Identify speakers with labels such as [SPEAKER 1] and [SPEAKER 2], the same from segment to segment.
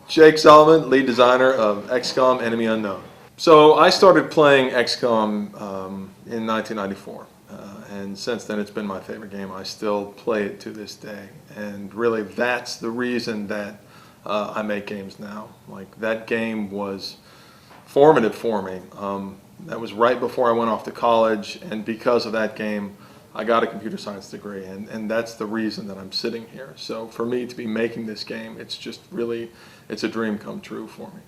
[SPEAKER 1] Jake Solomon, lead designer of XCOM Enemy Unknown. So I started playing XCOM in 1994, and since then it's been my favorite game. I still play it to this day, and really that's the reason that I make games now. Like, that game was formative for me. That was right before I went off to college, and because of that game I got a computer science degree, and that's the reason that I'm sitting here. So for me to be making this game, it's just really, it's a dream come true for me.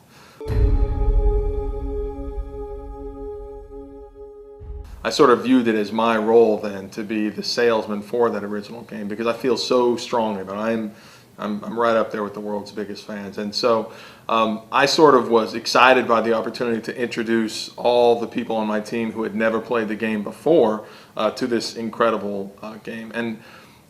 [SPEAKER 1] I sort of viewed it as my role then to be the salesman for that original game, because I feel so strongly about it. I'm right up there with the world's biggest fans, and so I sort of was excited by the opportunity to introduce all the people on my team who had never played the game before to this incredible game. And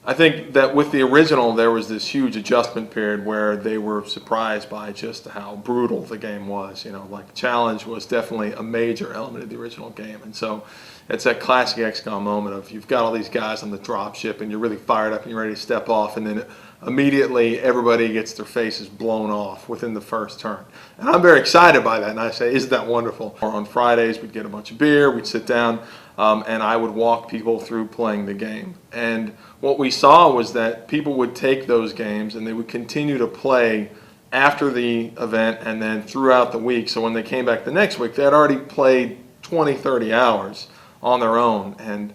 [SPEAKER 1] I think that with the original there was this huge adjustment period where they were surprised by just how brutal the game was. You know, like, challenge was definitely a major element of the original game, and so it's that classic XCOM moment of you've got all these guys on the drop ship and you're really fired up and you're ready to step off, and then immediately everybody gets their faces blown off within the first turn. And I'm very excited by that, and I say, isn't that wonderful? Or on Fridays we'd get a bunch of beer, we'd sit down, and I would walk people through playing the game. And what we saw was that people would take those games and they would continue to play after the event and then throughout the week. So when they came back the next week, they had already played 20, 30 hours on their own. And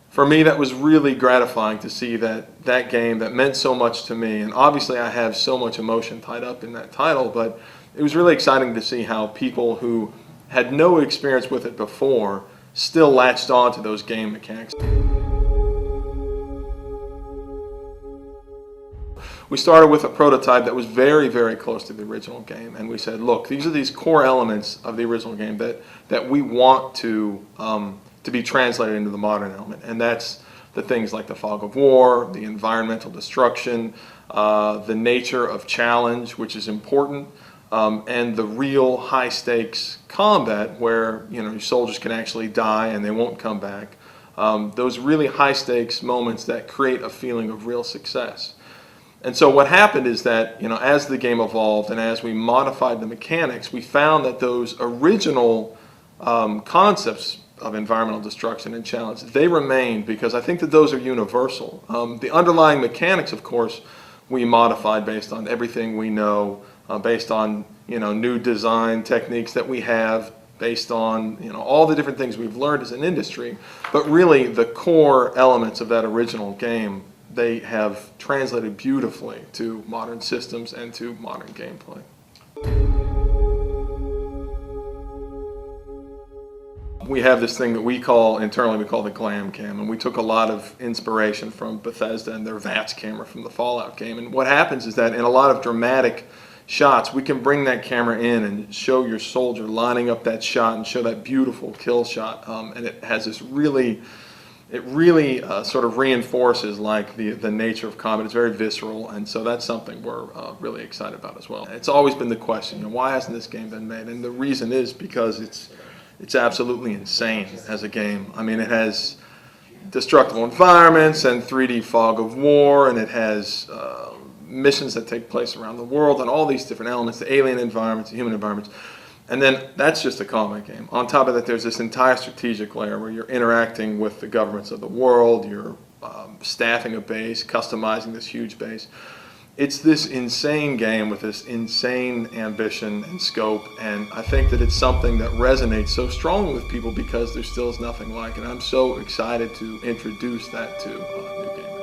[SPEAKER 1] for me, that was really gratifying to see that that game that meant so much to me, and obviously I have so much emotion tied up in that title, but it was really exciting to see how people who had no experience with it before still latched on to those game mechanics. We started with a prototype that was very, very close to the original game, and we said, look, these are these core elements of the original game that we want to be translated into the modern element, and that's the things like the fog of war, the environmental destruction, the nature of challenge, which is important, and the real high stakes combat where, you know, your soldiers can actually die and they won't come back. Those really high stakes moments that create a feeling of real success. And so what happened is that, you know, as the game evolved and as we modified the mechanics, we found that those original concepts of environmental destruction and challenge, they remained, because I think that those are universal. The underlying mechanics, of course, we modified based on everything we know, based on, you know, new design techniques that we have, based on, you know, all the different things we've learned as an industry. But really the core elements of that original game, they have translated beautifully to modern systems and to modern gameplay. We have this thing that we call, internally we call the glam cam, and we took a lot of inspiration from Bethesda and their VATS camera from the Fallout game. And what happens is that in a lot of dramatic shots, we can bring that camera in and show your soldier lining up that shot and show that beautiful kill shot, and it has this really, it really sort of reinforces like the nature of combat. It's very visceral, and so that's something we're really excited about as well. It's always been the question, you know, why hasn't this game been made? And the reason is because it's absolutely insane as a game. I mean, it has destructible environments and 3D fog of war, and it has missions that take place around the world and all these different elements, the alien environments, the human environments. And then that's just a combat game. On top of that, there's this entire strategic layer where you're interacting with the governments of the world, you're staffing a base, customizing this huge base. It's this insane game with this insane ambition and scope, and I think that it's something that resonates so strongly with people because there still is nothing like it. I'm so excited to introduce that to new gamers.